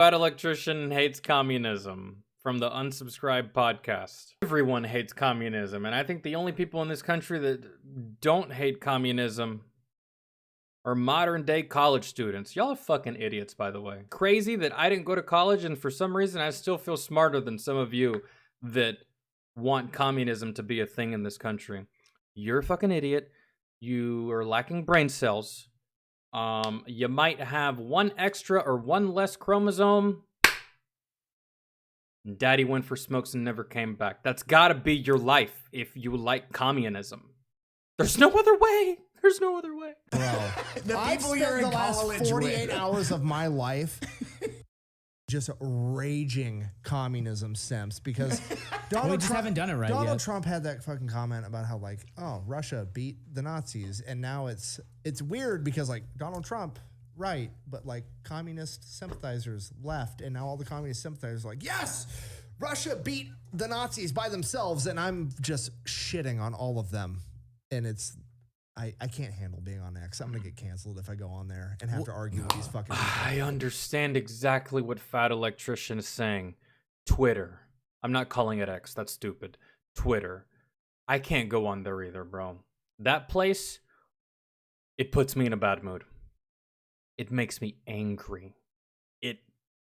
Bad Electrician hates communism from the Unsubscribed podcast. Everyone hates communism, and I think the only people in this country that don't hate communism are modern day college students. Y'all are fucking idiots, by the way. Crazy that I didn't go to college, and for some reason I still feel smarter than some of you that want communism to be a thing in this country. You're a fucking idiot. You are lacking brain cells. You might have one extra or one less chromosome. Daddy went for smokes and never came back. That's gotta be your life if you like communism. There's no other way. There's no other way. Bro, I've spent the last 48 hours of my life just raging communism simps because Donald Trump haven't done it right Donald yet. Trump had that fucking comment about how like, oh, Russia beat the Nazis, and now it's weird because like Donald Trump, right, but like communist sympathizers left, and now all the communist sympathizers are like, yes, Russia beat the Nazis by themselves, and I'm just shitting on all of them, and it's. I can't handle being on X. I'm going to get canceled if I go on there and have to argue with these fucking people. I understand exactly what Fat Electrician is saying. Twitter. I'm not calling it X. That's stupid. Twitter. I can't go on there either, bro. That place, it puts me in a bad mood. It makes me angry.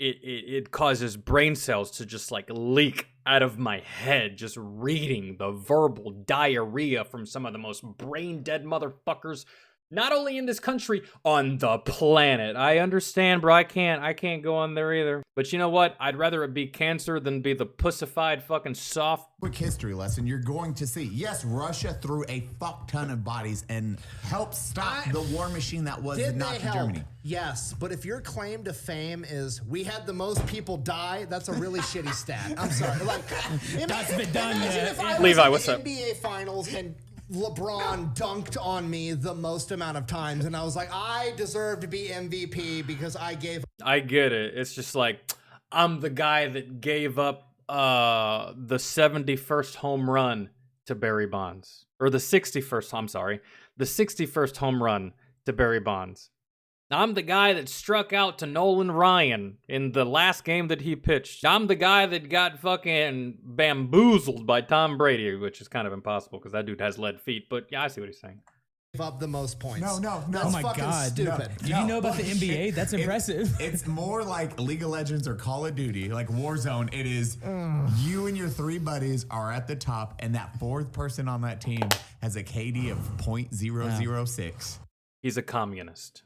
It causes brain cells to just like leak out of my head just reading the verbal diarrhea from some of the most brain dead motherfuckers not only in this country, on the planet. I understand, bro. I can't go on there either. But you know what? I'd rather it be cancer than be the pussified fucking soft. Quick history lesson. You're going to see, yes, Russia threw a fuck ton of bodies and helped stop the war machine that was Nazi Germany. Yes, but if your claim to fame is we had the most people die, that's a really shitty stat. I'm sorry. Like, that's been done yet. Levi, what's up? NBA Finals and LeBron dunked on me the most amount of times, and I was like, I deserve to be MVP because I gave. I get it. It's just like, I'm the guy that gave up the 71st home run to Barry Bonds. Or the 61st, I'm sorry. The 61st home run to Barry Bonds. I'm the guy that struck out to Nolan Ryan in the last game that he pitched. I'm the guy that got fucking bamboozled by Tom Brady, which is kind of impossible because that dude has lead feet. But yeah, I see what he's saying. Up the most points. No. That's oh my fucking God. stupid. Did you know about the NBA? That's impressive. It's more like League of Legends or Call of Duty, like Warzone. It is you and your three buddies are at the top, and that fourth person on that team has a KD of .006. He's a communist.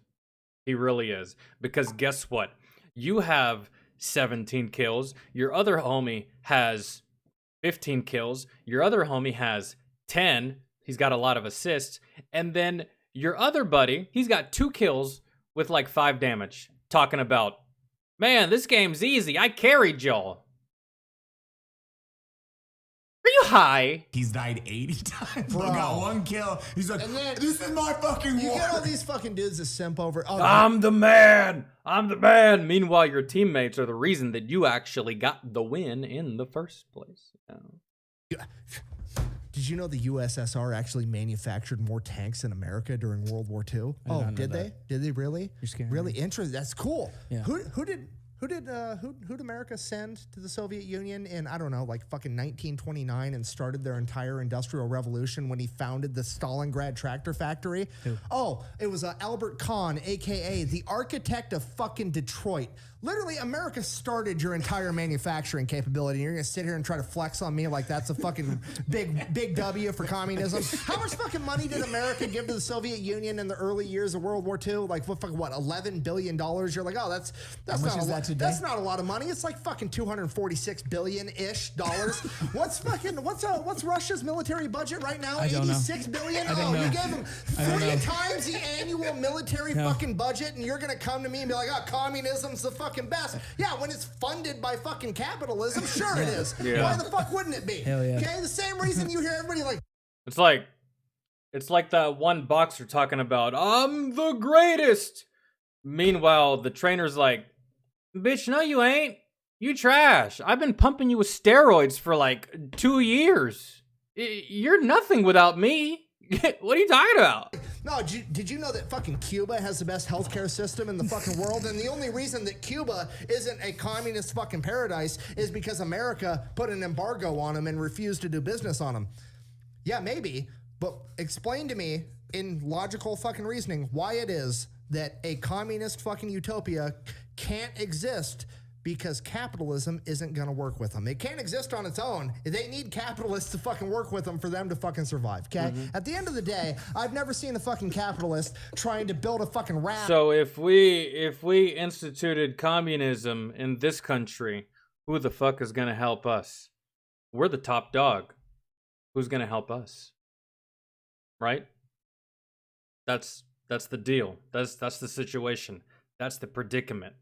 He really is. Because guess what? You have 17 kills. Your other homie has 15 kills. Your other homie has 10. He's got a lot of assists. And then your other buddy, he's got 2 kills with like 5 damage. Talking about, man, this game's easy. I carried y'all. Are you high? He's died 80 times. Bro. Got 1 kill. He's like, this is my fucking You war. get all these fucking dudes that simp over. Oh, I'm the man. I'm the man. Meanwhile, your teammates are the reason that you actually got the win in the first place. Did you know the USSR actually manufactured more tanks than America during World War II? Oh, did they? Did they really? You're scaring Really me. interesting. That's cool. Yeah. Who'd America send to the Soviet Union in, I don't know, like fucking 1929 and started their entire industrial revolution when he founded the Stalingrad tractor factory? Who? Oh, it was Albert Kahn, AKA the architect of fucking Detroit. Literally, America started your entire manufacturing capability, and you're gonna sit here and try to flex on me like that's a fucking big W for communism. How much fucking money did America give to the Soviet Union in the early years of World War II? Like what $11 billion? You're like, oh, that's How much not is a that lot. today? That's not a lot of money. It's like fucking $246 billion-ish dollars. What's Russia's military budget right now? I don't know. $86 billion? I don't know. You gave them I don't 3 know. times the annual military fucking budget, and you're gonna come to me and be like, oh, communism's the fucking best. Yeah, when it's funded by fucking capitalism, sure it is. Yeah. Why the fuck wouldn't it be? Hell yeah. Okay, the same reason you hear everybody like, It's like that one boxer talking about, I'm the greatest. Meanwhile, the trainer's like, bitch, no you ain't. You trash. I've been pumping you with steroids for like 2 years. You're nothing without me. What are you talking about? No, did you know that fucking Cuba has the best healthcare system in the fucking world? And the only reason that Cuba isn't a communist fucking paradise is because America put an embargo on them and refused to do business on them. Yeah, maybe, but explain to me in logical fucking reasoning why it is that a communist fucking utopia can't exist because capitalism isn't going to work with them. It can't exist on its own. They need capitalists to fucking work with them for them to fucking survive, okay? At the end of the day, I've never seen a fucking capitalist trying to build a fucking raft. So if we instituted communism in this country, who the fuck is going to help us? We're the top dog. Who's going to help us? Right? That's the deal. That's the situation. That's the predicament.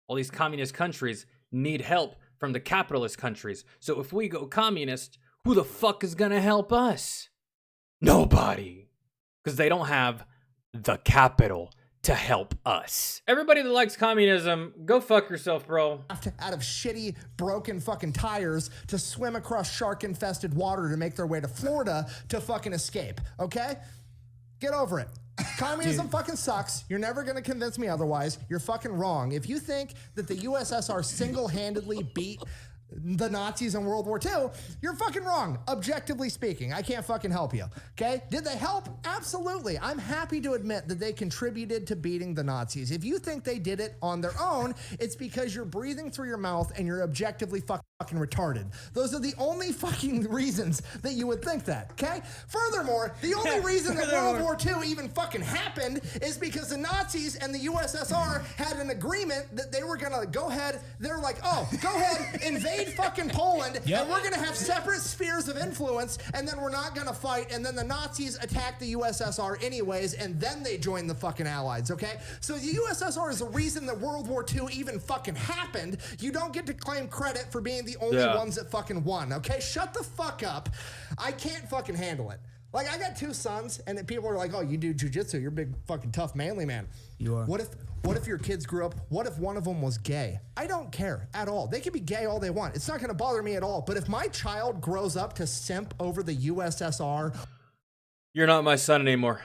All these communist countries need help from the capitalist countries. So if we go communist, who the fuck is gonna help us? Nobody. Because they don't have the capital to help us. Everybody that likes communism, go fuck yourself, bro. Out of shitty, broken fucking tires to swim across shark-infested water to make their way to Florida to fucking escape, okay? Get over it. Communism fucking sucks. You're never going to convince me otherwise. You're fucking wrong. If you think that the USSR single-handedly beat the Nazis in World War II, you're fucking wrong. Objectively speaking, I can't fucking help you. Okay? Did they help? Absolutely. I'm happy to admit that they contributed to beating the Nazis. If you think they did it on their own, it's because you're breathing through your mouth and you're objectively fucking retarded. Those are the only fucking reasons that you would think that, okay? Furthermore, the only reason that World War II even fucking happened is because the Nazis and the USSR had an agreement that they were gonna go ahead, they're like, oh, go ahead, invade fucking Poland, and we're gonna have separate spheres of influence, and then we're not gonna fight, and then the Nazis attack the USSR anyways, and then they join the fucking Allies, okay? So the USSR is the reason that World War II even fucking happened. You don't get to claim credit for being the only ones that fucking won, okay? Shut the fuck up. I can't fucking handle it. Like, I got 2 sons, and then people are like, oh, you do jujitsu, you're a big fucking tough manly man. You are. What if your kids grew up, what if one of them was gay? I don't care at all. They can be gay all they want. It's not gonna bother me at all. But if my child grows up to simp over the USSR... You're not my son anymore.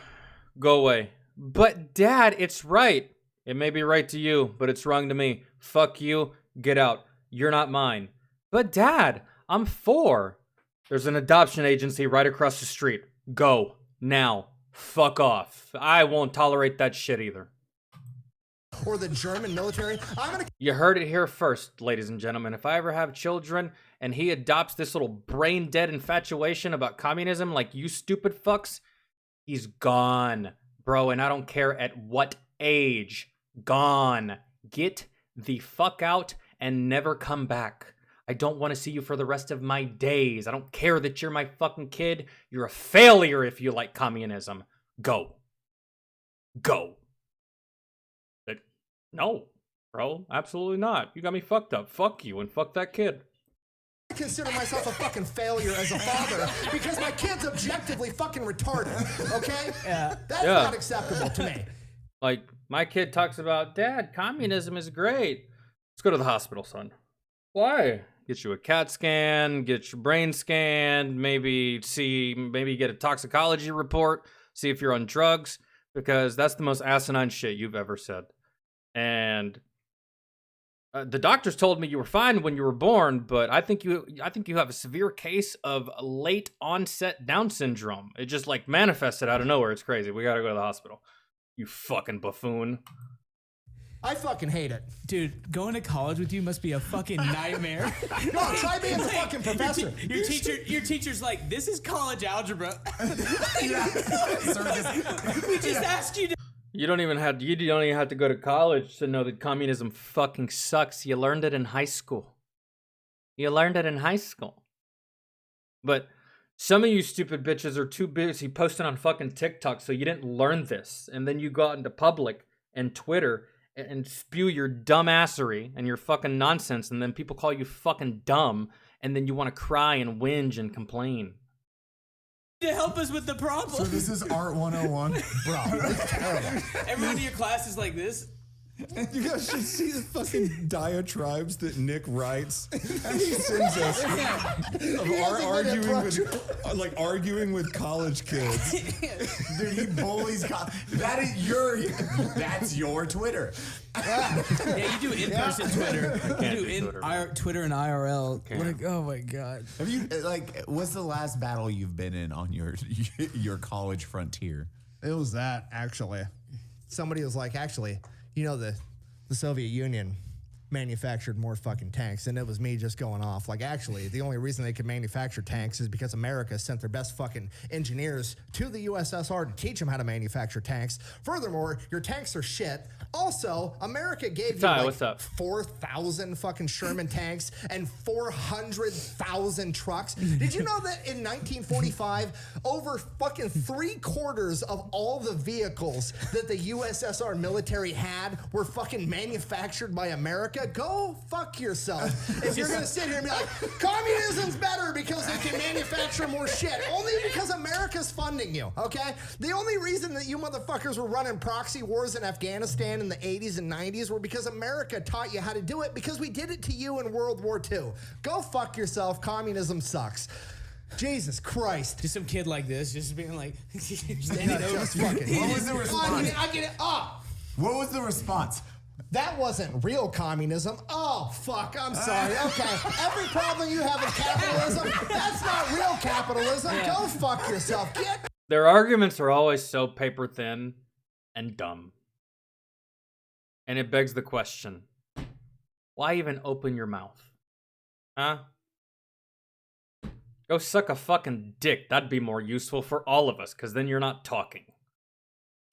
Go away. But Dad, it's right. It may be right to you, but it's wrong to me. Fuck you. Get out. You're not mine. But Dad, I'm 4. There's an adoption agency right across the street. Go. Now. Fuck off. I won't tolerate that shit either. Or the German military. You heard it here first, ladies and gentlemen. If I ever have children and he adopts this little brain-dead infatuation about communism like you stupid fucks, he's gone, bro. And I don't care at what age. Gone. Get the fuck out and never come back. I don't want to see you for the rest of my days. I don't care that you're my fucking kid. You're a failure if you like communism. Go. Go. But no, bro. Absolutely not. You got me fucked up. Fuck you and fuck that kid. I consider myself a fucking failure as a father because my kid's objectively fucking retarded, okay? That's not acceptable to me. Like, my kid talks about, Dad, communism is great. Let's go to the hospital, son. Why? Get you a CAT scan, get your brain scanned, maybe get a toxicology report, see if you're on drugs, because that's the most asinine shit you've ever said. And the doctors told me you were fine when you were born, but I think you have a severe case of late onset Down syndrome. It just like manifested out of nowhere. It's crazy. We gotta go to the hospital. You fucking buffoon. I fucking hate it. Dude, going to college with you must be a fuking nightmare. No, try being the fucking professor. Your teacher's like, this is college algebra. We just asked you to... You don't even have to go to college to know that communism fucking sucks. You learned it in high school. But some of you stupid bitches are too busy posting on fucking TikTok, so you didn't learn this. And then you go out into public and Twitter and spew your dumbassery and your fucking nonsense, and then people call you fucking dumb, and then you want to cry and whinge and complain. To help us with the problem. So this is Art 101? Bro, it's terrible. Everyone in your class is like this. You guys should see the fucking diatribes that Nick writes. He sends us of arguing with college kids. Dude, he bullies. That's your Twitter. Yeah, you do in-person Twitter. can't You do do Twitter. Twitter and IRL. Can't. Like, oh my god. Have you what's the last battle you've been in on your college frontier? It was that, actually. Somebody was like, actually, you know, the Soviet Union manufactured more fucking tanks, and it was me just going off. Like, actually, the only reason they could manufacture tanks is because America sent their best fucking engineers to the USSR to teach them how to manufacture tanks. Furthermore, your tanks are shit. Also, America gave you like what's up? 4,000 fucking Sherman tanks and 400,000 trucks. Did you know that in 1945, over fucking 3/4 of all the vehicles that the USSR military had were fucking manufactured by America? Go fuck yourself. If you're gonna sit here and be like, communism's better because they can manufacture more shit, only because America's funding you, okay? The only reason that you motherfuckers were running proxy wars in Afghanistan in the 80s and 90s were because America taught you how to do it, because we did it to you in World War II. Go fuck yourself. Communism sucks. Jesus Christ. Just some kid like this, just being like, Just fucking. What was the response? I get it. Oh, What was the response? that wasn't real communism. Oh, fuck. I'm sorry. Okay. Every problem you have with capitalism, that's not real capitalism. Go fuck yourself. Their arguments are always so paper thin and dumb. And it begs the question, why even open your mouth? Huh? Go suck a fucking dick. That'd be more useful for all of us, because then you're not talking.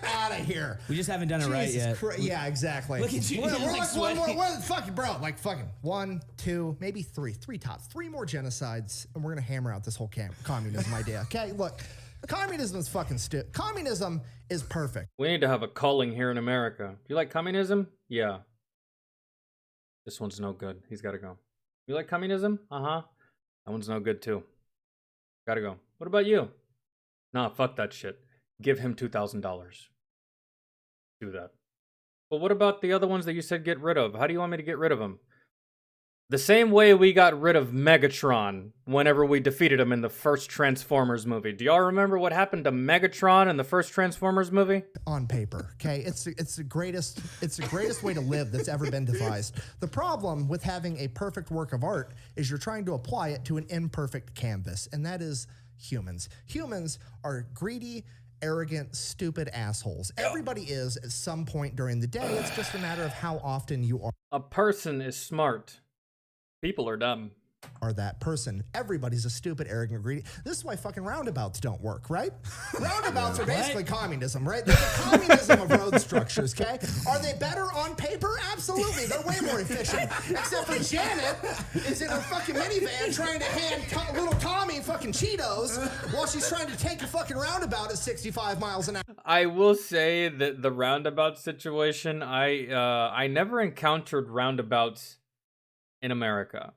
Out of here. we just haven't done it right yet. Yeah, exactly. Look at you, We're you're like like one more. sweating. We're fucking bro. Like fucking 1, 2, maybe 3 tops. 3 more genocides, and we're gonna hammer out this whole communism idea. Okay, look, communism is fucking stupid. Communism is perfect. We need to have a calling here in America. Do you like communism? Yeah. This one's no good. He's got to go. You like communism? Uh-huh. That one's no good too. Gotta go. What about you? Nah, fuck that shit. Give him $2,000. Do that. But what about the other ones that you said get rid of? How do you want me to get rid of them? The same way we got rid of Megatron whenever we defeated him in the first Transformers movie. Do y'all remember what happened to Megatron in the first Transformers movie? On paper, okay? It's the greatest way to live that's ever been devised. The problem with having a perfect work of art is you're trying to apply it to an imperfect canvas, and that is humans. Humans are greedy, arrogant, stupid assholes. Everybody is at some point during the day. It's just a matter of how often you A person is smart. People are dumb. are that person. Everybody's a stupid, arrogant, greedy. This is why fucking roundabouts don't work, right? Roundabouts are basically communism, right? They're the communism of road structures, okay? Are they better on paper? Absolutely. They're way more efficient. Except for Janet is in her fucking minivan trying to hand little Tommy fucking Cheetos while she's trying to take a fucking roundabout at 65 miles an hour. I will say that the roundabout situation, I never encountered roundabouts in America.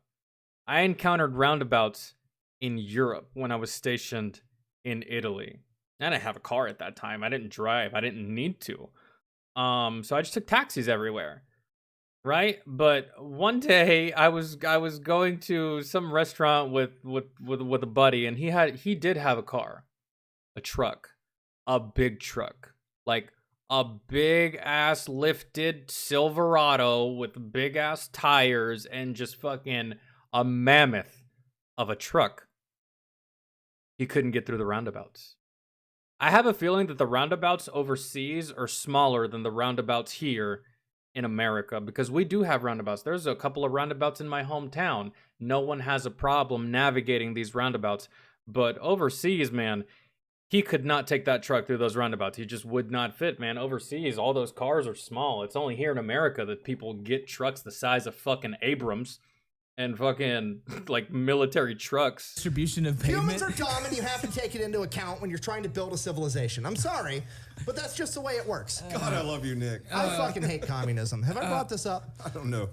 I encountered roundabouts in Europe when I was stationed in Italy. I didn't have a car at that time. I didn't drive. I didn't need to. So I just took taxis everywhere. Right? But one day I was going to some restaurant with a buddy, and he did have a car. A truck. A big truck. Like a big ass lifted Silverado with big ass tires and just fucking a mammoth of a truck. He couldn't get through the roundabouts. I have a feeling that the roundabouts overseas are smaller than the roundabouts here in America, because we do have roundabouts. There's a couple of roundabouts in my hometown. No one has a problem navigating these roundabouts. But overseas, man, he could not take that truck through those roundabouts. He just would not fit, man. Overseas, all those cars are small. It's only here in America that people get trucks the size of fucking Abrams and fucking like military trucks. Distribution of pavement. Humans are dumb, and you have to take it into account when you're trying to build a civilization. I'm sorry, but that's just the way it works. God, I love you, Nick. I fucking hate communism. Have I brought this up? I don't know.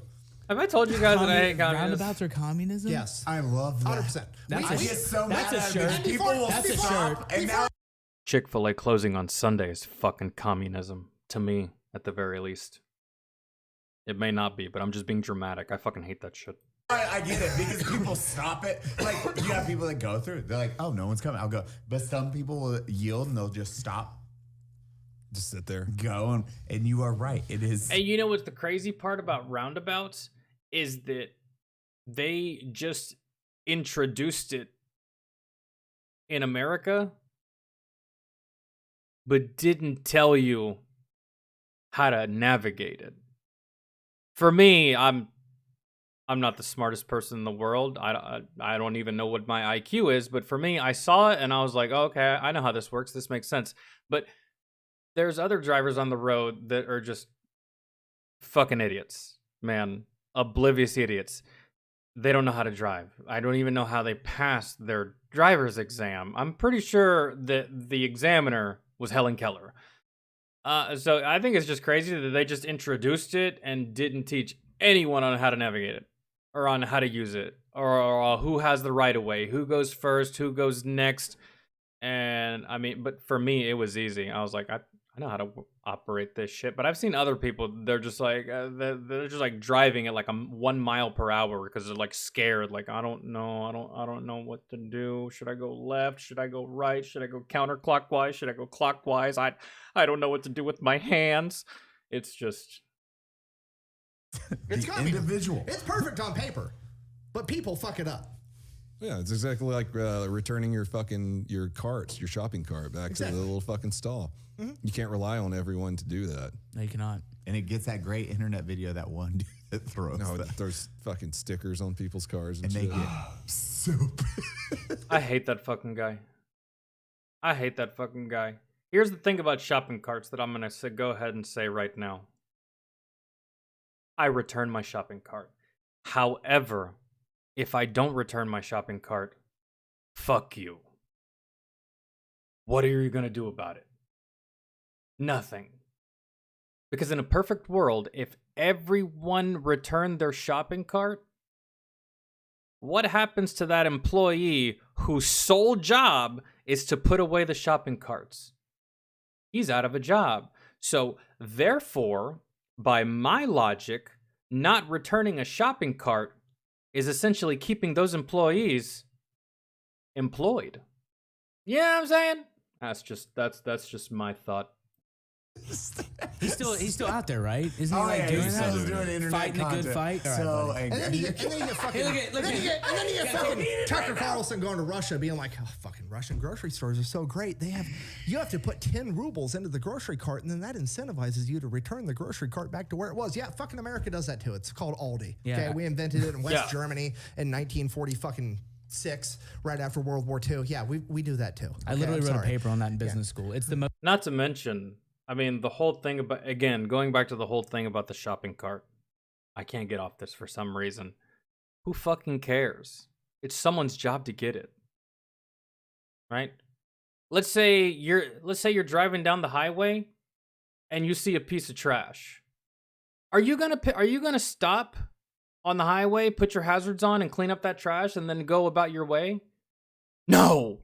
Have I told you guys that I hate communism? Roundabouts are communism? Yes. I love that. 100%. That's I a get so that's mad a at shirt. it because people will That's a stop, shirt. and now Chick-fil-A closing on Sunday is fucking communism. To me, at the very least. It may not be, but I'm just being dramatic. I fucking hate that shit. I get it because people stop it. Like you have people that go through. They're like, "Oh, no one's coming. I'll go." But some people will yield and they'll just stop, Just sit there. go, and you are right. It is. And you know what's the crazy part about roundabouts is that they just introduced it in America, but didn't tell you how to navigate it. For me, I'm not the smartest person in the world. I don't even know what my IQ is, but for me, I saw it and I was like, oh, okay, I know how this works. This makes sense. But there's other drivers on the road that are just fucking idiots, man. Oblivious idiots. They don't know how to drive. I don't even know how they passed their driver's exam. I'm pretty sure that the examiner was Helen Keller. So I think it's just crazy that they just introduced it and didn't teach anyone on how to navigate it or on how to use it or who has the right of way, who goes first, who goes next. And I mean, but for me, it was easy. I was like, I know how to operate this shit. But I've seen other people, they're just like, they're just like driving at like 1 mile per hour because they're like scared. Like, I don't know what to do. Should I go left? Should I go right? Should I go counterclockwise? Should I go clockwise? I don't know what to do with my hands. It's just. It's The communism. individual. It's perfect on paper, but people fuck it up. Yeah, it's exactly like returning your carts, your shopping cart back to the little fucking stall. Mm-hmm. You can't rely on everyone to do that. No, you cannot. And it gets that great internet video that one dude that throws. No, there's fucking stickers on people's cars and and they shit. get soup. I hate that fucking guy. I hate that fucking guy. Here's the thing about shopping carts that I'm going to go ahead and say right now. I return my shopping cart. However, if I don't return my shopping cart, fuck you. What are you going to do about it? Nothing. Because in a perfect world, if everyone returned their shopping cart, what happens to that employee whose sole job is to put away the shopping carts? He's out of a job. So, therefore, by my logic, not returning a shopping cart is essentially keeping those employees employed. You know what I'm saying? That's just my thought. He's still out there, right? Isn't he Oh, like yeah, doing he's that? still doing internet Fighting a good content. fight? All right, So buddy. angry. And then you get fucking, Hey, look at- you get fucking Tucker Carlson going to Russia, being like, "Oh, fucking Russian grocery stores are so great. You have to put 10 rubles into the grocery cart, and then that incentivizes you to return the grocery cart back to where it was." Yeah, fucking America does that too. It's called Aldi. Yeah. Okay, we invented it in West Yeah. Germany in 1946, right after World War II. Yeah, we do that too. I Okay, literally I'm wrote a sorry. paper on that in business school. It's the most. Not to mention, I mean, the whole thing about, again, going back to the whole thing about the shopping cart. I can't get off this for some reason. Who fucking cares? It's someone's job to get it. Right? Let's say you're driving down the highway and you see a piece of trash. Are you going to stop on the highway, put your hazards on and clean up that trash and then go about your way? No.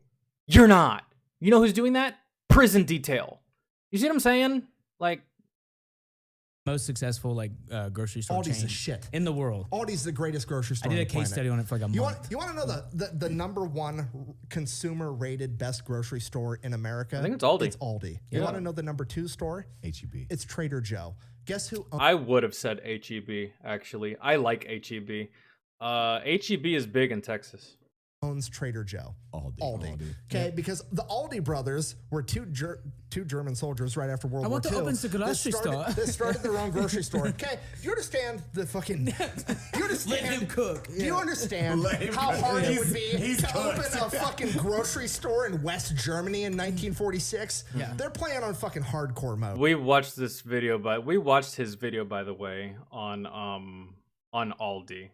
You're not. You know who's doing that? Prison detail. You see what I'm saying? Like, most successful grocery store Aldi's chain the shit. in the world. Aldi's the greatest grocery I store. did on a the case planet. study on it for like a You month. want to know the number one consumer rated best grocery store in America? I think it's Aldi. It's Aldi. You Yeah. want to know the number 2 store? HEB. It's Trader Joe. Guess who I would have said HEB, actually. I like HEB. HEB is big in Texas. owns Trader Joe? Aldi. Okay, because the Aldi brothers were two German soldiers right after World I War want II. to open the grocery store. They started their own grocery store. Okay, do you understand the fucking? Do you understand? Let him cook. Do you understand Let him how cook. hard it He's- would be he's to cooked. open a fucking grocery store in West Germany in 1946? Yeah. They're playing on fucking hardcore mode. We watched his video, by the way, on Aldi.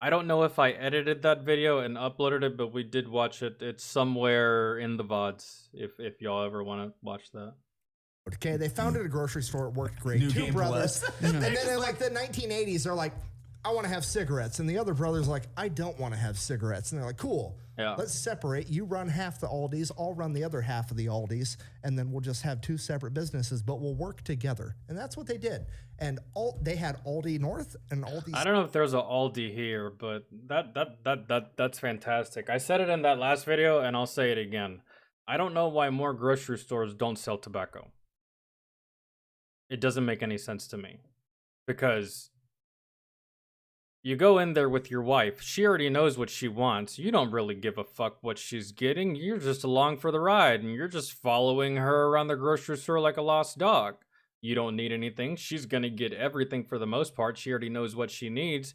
I don't know if I edited that video and uploaded it, but we did watch it. It's somewhere in the VODs if y'all ever want to watch that. Okay, they founded a grocery store. It worked great. New Two Game brothers. Plus. And then in like the 1980s, they're like, I want to have cigarettes. And the other brother's like, I don't want to have cigarettes. And they're like, cool. Yeah. Let's separate. You run half the Aldi's, I'll run the other half of the Aldi's, and then we'll just have two separate businesses, but we'll work together. And that's what they did. And they had Aldi North and Aldi. I don't know if there's a Aldi here, but that's fantastic. I said it in that last video, and I'll say it again. I don't know why more grocery stores don't sell tobacco. It doesn't make any sense to me. Because you go in there with your wife, she already knows what she wants. You don't really give a fuck what she's getting. You're just along for the ride, and you're just following her around the grocery store like a lost dog. You don't need anything. She's gonna get everything for the most part. She already knows what she needs.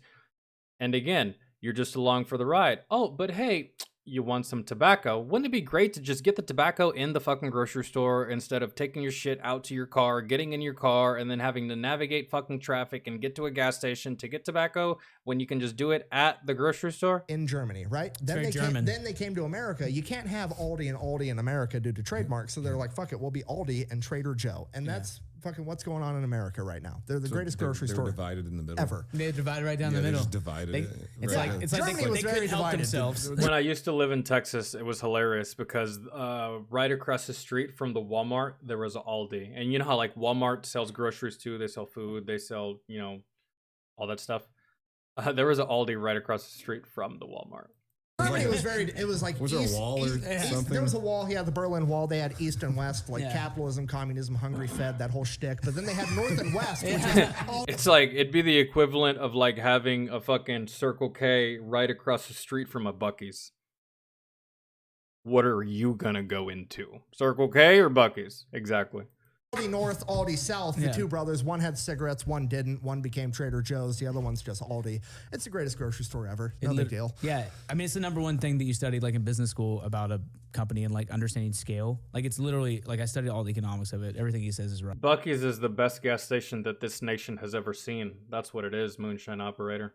And again, you're just along for the ride. Oh, but hey, you want some tobacco? Wouldn't it be great to just get the tobacco in the fucking grocery store instead of taking your shit out to your car, getting in your car, and then having to navigate fucking traffic and get to a gas station to get tobacco when you can just do it at the grocery store? In Germany, right? very German. Then they came to America. You can't have Aldi in America due to trademarks. So they're like, fuck it, we'll be Aldi and Trader Joe. And that's fucking what's going on in America right now. They're the greatest grocery they're store divided in the middle. ever. They divided right down Yeah, the they middle. just divided it. It's Right. like it's like Germany they was very couldn't help divided. themselves. When I used to live in Texas, it was hilarious because right across the street from the Walmart, there was an Aldi. And you know how like Walmart sells groceries too? They sell food, they sell, you know, all that stuff. There was an Aldi right across the street from the Walmart. Germany was very. It was like Was there a wall or something? There was a wall. Yeah, the Berlin Wall. They had East and West, like Yeah. capitalism, communism, hungry, fed, that whole shtick. But then they had North and West, which is all It's like it'd be the equivalent of like having a fucking Circle K right across the street from a Bucky's. What are you gonna go into? Circle K or Bucky's? Exactly. Aldi North, Aldi South. The Yeah. two brothers. One had cigarettes, one didn't. One became Trader Joe's. The other one's just Aldi. It's the greatest grocery store ever. No big deal. Yeah, I mean, it's the number one thing that you studied like in business school about a company and like understanding scale. Like it's literally like I studied all the economics of it. Everything he says is right. Bucky's is the best gas station that this nation has ever seen. That's what it is, moonshine operator.